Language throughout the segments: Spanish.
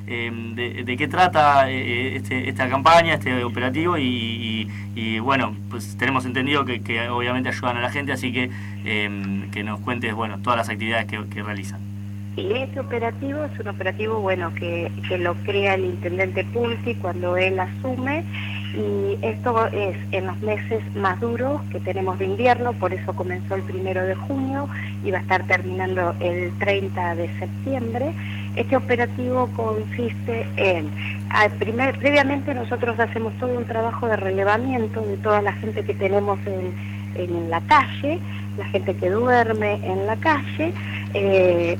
de qué trata esta campaña, este operativo y bueno, pues tenemos entendido que obviamente ayudan a la gente, así que nos cuentes, bueno, todas las actividades que realizan. Sí, este operativo es un operativo bueno que lo crea el intendente Pulsi cuando él asume, y esto es en los meses más duros que tenemos de invierno, por eso comenzó el 1 de junio y va a estar terminando el 30 de septiembre. Este operativo consiste en, previamente nosotros hacemos todo un trabajo de relevamiento de toda la gente que tenemos en la calle, la gente que duerme en la calle.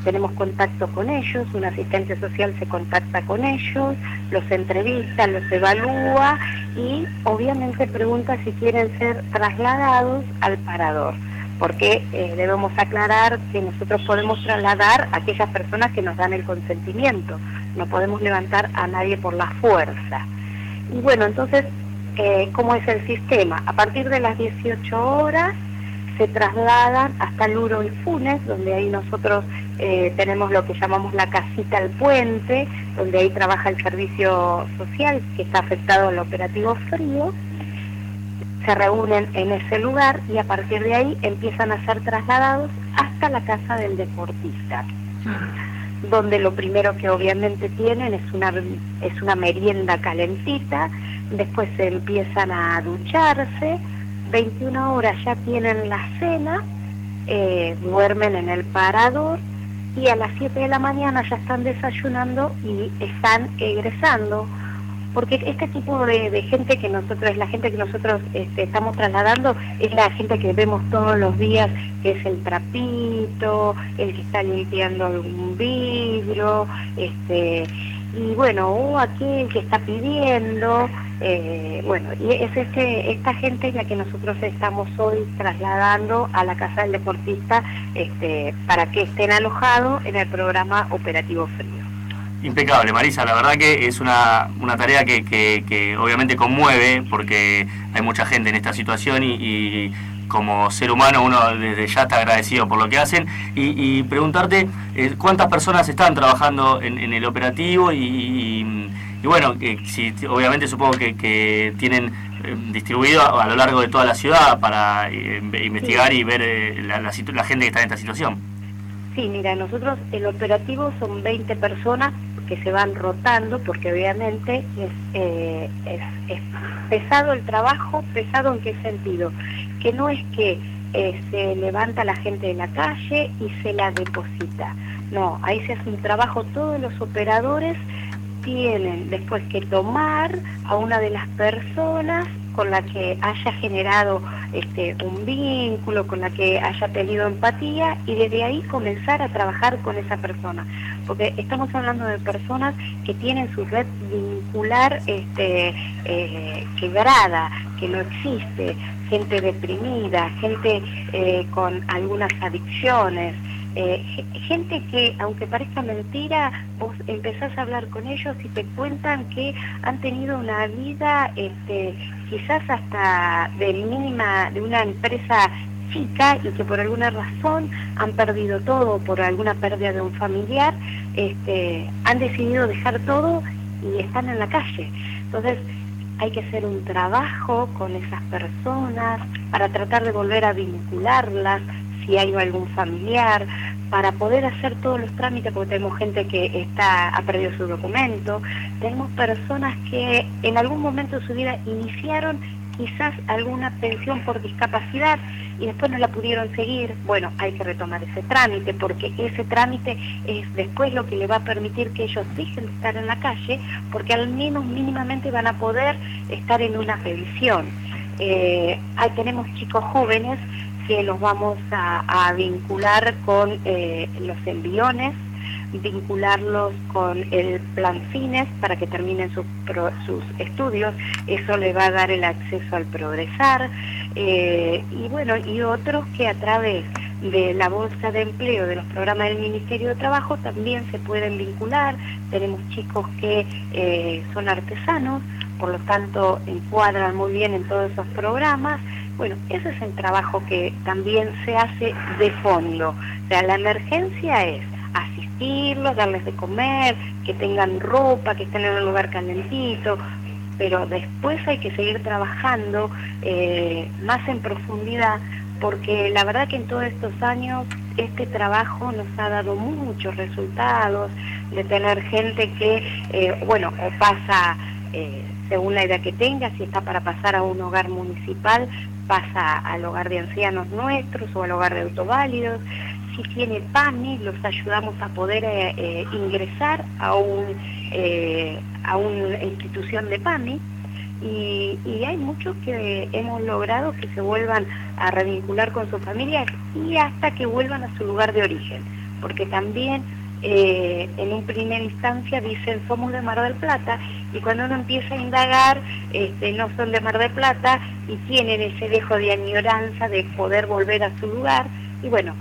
Tenemos contacto con ellos, un asistente social se contacta con ellos, los entrevista, los evalúa y obviamente pregunta si quieren ser trasladados al parador, porque debemos aclarar que nosotros podemos trasladar a aquellas personas que nos dan el consentimiento, no podemos levantar a nadie por la fuerza. Y bueno, entonces, ¿cómo es el sistema? A partir de las 18 horas se trasladan hasta Luro y Funes, donde ahí nosotros tenemos lo que llamamos la casita al puente, donde ahí trabaja el servicio social que está afectado al operativo frío. Se reúnen en ese lugar y a partir de ahí empiezan a ser trasladados hasta la casa del deportista, donde lo primero que obviamente tienen es una merienda calentita, después se empiezan a ducharse, 21 horas ya tienen la cena, duermen en el parador y a las 7 de la mañana ya están desayunando y están egresando, porque este tipo de gente que nosotros, la gente que nosotros estamos trasladando es la gente que vemos todos los días, que es el trapito, el que está limpiando algún vidrio, y bueno, o aquel que está pidiendo, bueno, y es esta gente la que nosotros estamos hoy trasladando a la casa del deportista para que estén alojados en el programa Operativo Frío. Impecable, Marisa, la verdad que es una tarea que obviamente conmueve porque hay mucha gente en esta situación y como ser humano uno desde ya está agradecido por lo que hacen y preguntarte cuántas personas están trabajando en el operativo y bueno, si obviamente supongo que tienen distribuido a lo largo de toda la ciudad para investigar y ver la gente que está en esta situación. Sí, mira, nosotros el operativo son 20 personas que se van rotando porque obviamente es pesado el trabajo. ¿Pesado en qué sentido? Que no es que se levanta la gente de la calle y se la deposita. No, ahí se hace un trabajo, todos los operadores tienen después que tomar a una de las personas con la que haya generado un vínculo, con la que haya tenido empatía y desde ahí comenzar a trabajar con esa persona. Porque estamos hablando de personas que tienen su red vincular quebrada, que no existe, gente deprimida, gente con algunas adicciones, gente que, aunque parezca mentira, vos empezás a hablar con ellos y te cuentan que han tenido una vida quizás hasta de una empresa chica y que por alguna razón han perdido todo, por alguna pérdida de un familiar, han decidido dejar todo y están en la calle. Entonces hay que hacer un trabajo con esas personas para tratar de volver a vincularlas, si hay algún familiar, para poder hacer todos los trámites, porque tenemos gente que ha perdido su documento, tenemos personas que en algún momento de su vida iniciaron quizás alguna pensión por discapacidad y después no la pudieron seguir. Bueno, hay que retomar ese trámite, porque ese trámite es después lo que le va a permitir que ellos dejen de estar en la calle, porque al menos mínimamente van a poder estar en una pensión. Tenemos chicos jóvenes que los vamos a vincular con los enviones, vincularlos con el plan Fines para que terminen sus estudios. Eso le va a dar el acceso al Progresar, y bueno, y otros que a través de la bolsa de empleo de los programas del Ministerio de Trabajo también se pueden vincular. Tenemos chicos que son artesanos, por lo tanto encuadran muy bien en todos esos programas. Bueno, ese es el trabajo que también se hace de fondo. O sea, la emergencia es asistirlos, darles de comer, que tengan ropa, que estén en un lugar calentito, pero después hay que seguir trabajando más en profundidad, porque la verdad que en todos estos años este trabajo nos ha dado muchos resultados, de tener gente que, o pasa, según la edad que tenga, si está para pasar a un hogar municipal, pasa al hogar de ancianos nuestros o al hogar de autoválidos. Si tiene PAMI, los ayudamos a poder ingresar a una institución de PAMI, y hay muchos que hemos logrado que se vuelvan a revincular con sus familias y hasta que vuelvan a su lugar de origen, porque también en un primera instancia dicen somos de Mar del Plata, y cuando uno empieza a indagar no son de Mar del Plata y tienen ese dejo de añoranza de poder volver a su lugar, y bueno,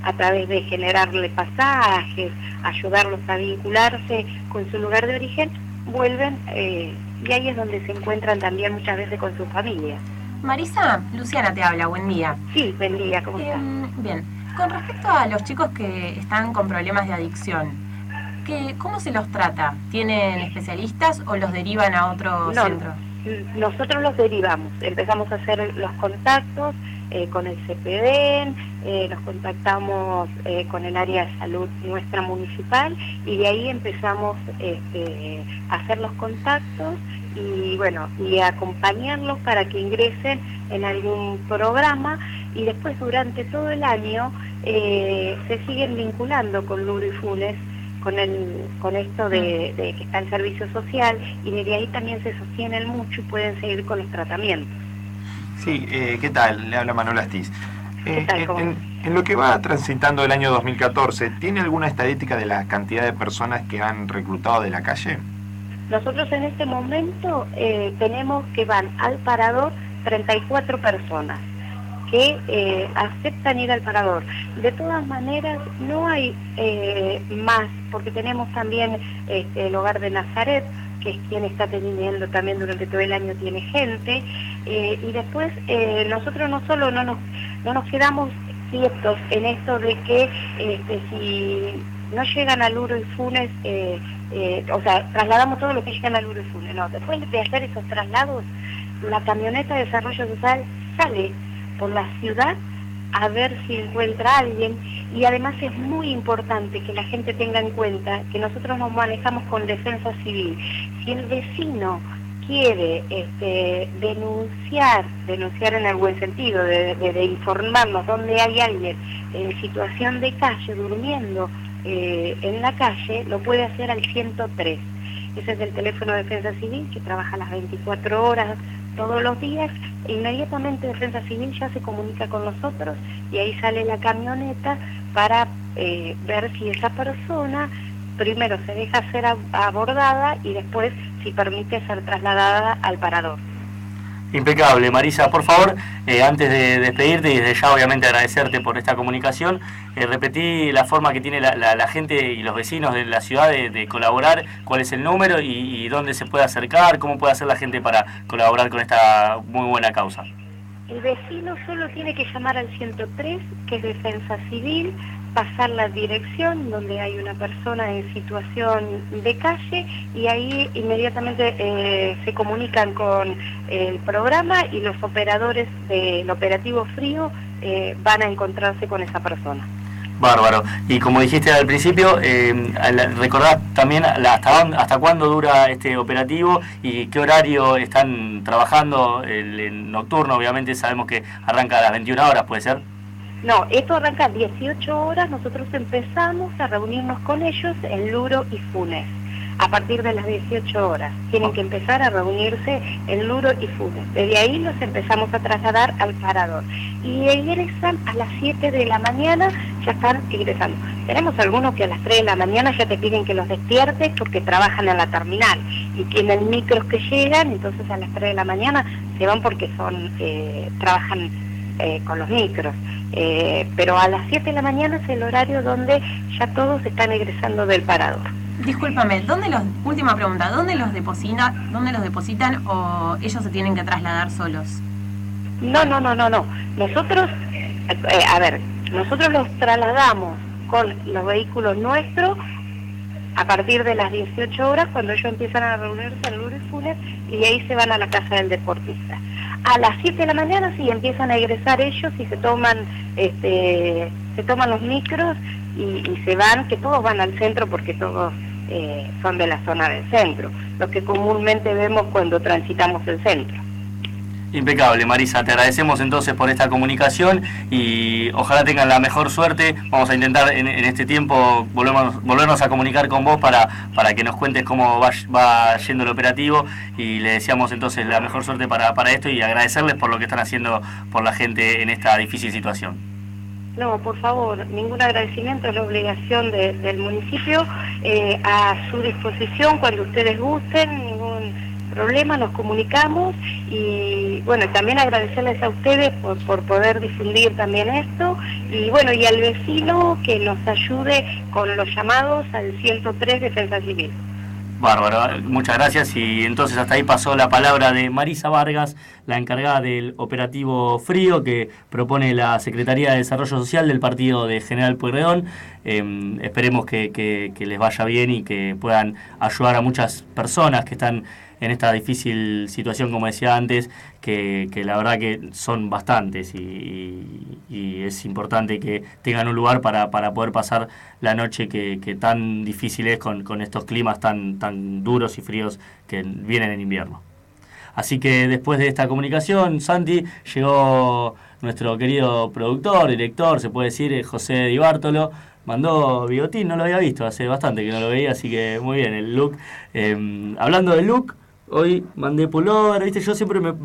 a través de generarle pasajes, ayudarlos a vincularse con su lugar de origen, vuelven, y ahí es donde se encuentran también muchas veces con su familia. Marisa, Luciana te habla, buen día. Sí, buen día, ¿cómo estás? Bien, con respecto a los chicos que están con problemas de adicción, ¿cómo se los trata? ¿Tienen especialistas o los derivan a otro centro? Nosotros los derivamos, empezamos a hacer los contactos con el CPDEN, nos contactamos con el área de salud nuestra municipal, y de ahí empezamos a hacer los contactos y acompañarlos para que ingresen en algún programa, y después durante todo el año se siguen vinculando con Luro y Funes, con esto de que está el servicio social, y desde ahí también se sostienen mucho y pueden seguir con los tratamientos. Sí, ¿qué tal? Le habla Manuel Astiz. ¿Qué tal? En lo que va transitando el año 2014, ¿tiene alguna estadística de la cantidad de personas que han reclutado de la calle? Nosotros en este momento tenemos que van al parador 34 personas que aceptan ir al parador. De todas maneras, no hay más, porque tenemos también el hogar de Nazaret, que es quien está teniendo también durante todo el año, tiene gente, y después nosotros no solo no nos quedamos quietos en esto de que si no llegan a Luro y Funes, trasladamos todo lo que llegan a Luro y Funes, no, después de hacer esos traslados, la camioneta de desarrollo social sale por la ciudad a ver si encuentra a alguien, y además es muy importante que la gente tenga en cuenta que nosotros nos manejamos con defensa civil. Si el vecino quiere denunciar en el buen sentido, de informarnos dónde hay alguien en situación de calle, durmiendo en la calle, lo puede hacer al 103. Ese es el teléfono de Defensa Civil, que trabaja las 24 horas todos los días. Inmediatamente Defensa Civil ya se comunica con nosotros, y ahí sale la camioneta para ver si esa persona primero se deja ser abordada y después, si permite, ser trasladada al parador. Impecable, Marisa. Por favor, antes de despedirte y desde ya obviamente agradecerte por esta comunicación, repetí la forma que tiene la gente y los vecinos de la ciudad de colaborar, cuál es el número y dónde se puede acercar, cómo puede hacer la gente para colaborar con esta muy buena causa. El vecino solo tiene que llamar al 103, que es Defensa Civil, pasar la dirección donde hay una persona en situación de calle, y ahí inmediatamente se comunican con el programa, y los operadores del operativo frío van a encontrarse con esa persona. Bárbaro. Y como dijiste al principio, recordad también hasta cuándo dura este operativo y qué horario están trabajando. El nocturno, obviamente, sabemos que arranca a las 21 horas, ¿puede ser? No, esto arranca a 18 horas, nosotros empezamos a reunirnos con ellos en Luro y Funes. A partir de las 18 horas tienen que empezar a reunirse en Luro y Funes. Desde ahí los empezamos a trasladar al parador. Y ingresan a las 7 de la mañana, ya están ingresando. Tenemos algunos que a las 3 de la mañana ya te piden que los despiertes porque trabajan en la terminal y tienen micros que llegan, entonces a las 3 de la mañana se van porque trabajan con los micros. Pero a las 7 de la mañana es el horario donde ya todos están egresando del parador. Discúlpame, última pregunta, ¿dónde los depositan o ellos se tienen que trasladar solos? No. Nosotros los trasladamos con los vehículos nuestros a partir de las 18 horas, cuando ellos empiezan a reunirse en Lourdes Funes, y de ahí se van a la casa del deportista. A las 7 de la mañana sí empiezan a egresar ellos y se toman los micros y se van, que todos van al centro porque todos son de la zona del centro, los que comúnmente vemos cuando transitamos el centro. Impecable, Marisa, te agradecemos entonces por esta comunicación y ojalá tengan la mejor suerte. Vamos a intentar en este tiempo volvernos a comunicar con vos para que nos cuentes cómo va yendo el operativo, y le deseamos entonces la mejor suerte para esto y agradecerles por lo que están haciendo por la gente en esta difícil situación. No, por favor, ningún agradecimiento, es la obligación del municipio, a su disposición cuando ustedes gusten, ningún problema, nos comunicamos, y bueno, también agradecerles a ustedes por poder difundir también esto, y bueno, y al vecino que nos ayude con los llamados al 103 Defensa Civil. Bárbaro, muchas gracias. Y entonces hasta ahí pasó la palabra de Marisa Vargas, la encargada del operativo Frío que propone la Secretaría de Desarrollo Social del partido de General Pueyrredón. Esperemos que les vaya bien y que puedan ayudar a muchas personas que están en esta difícil situación, como decía antes, que la verdad que son bastantes y es importante que tengan un lugar para poder pasar la noche que tan difícil es con estos climas tan duros y fríos que vienen en invierno. Así que después de esta comunicación, Santi, llegó nuestro querido productor, director, se puede decir, José Di Bartolo. Mandó bigotín, no lo había visto, hace bastante que no lo veía, así que muy bien el look. Hablando del look, hoy mandé pullover, ¿viste? Yo siempre me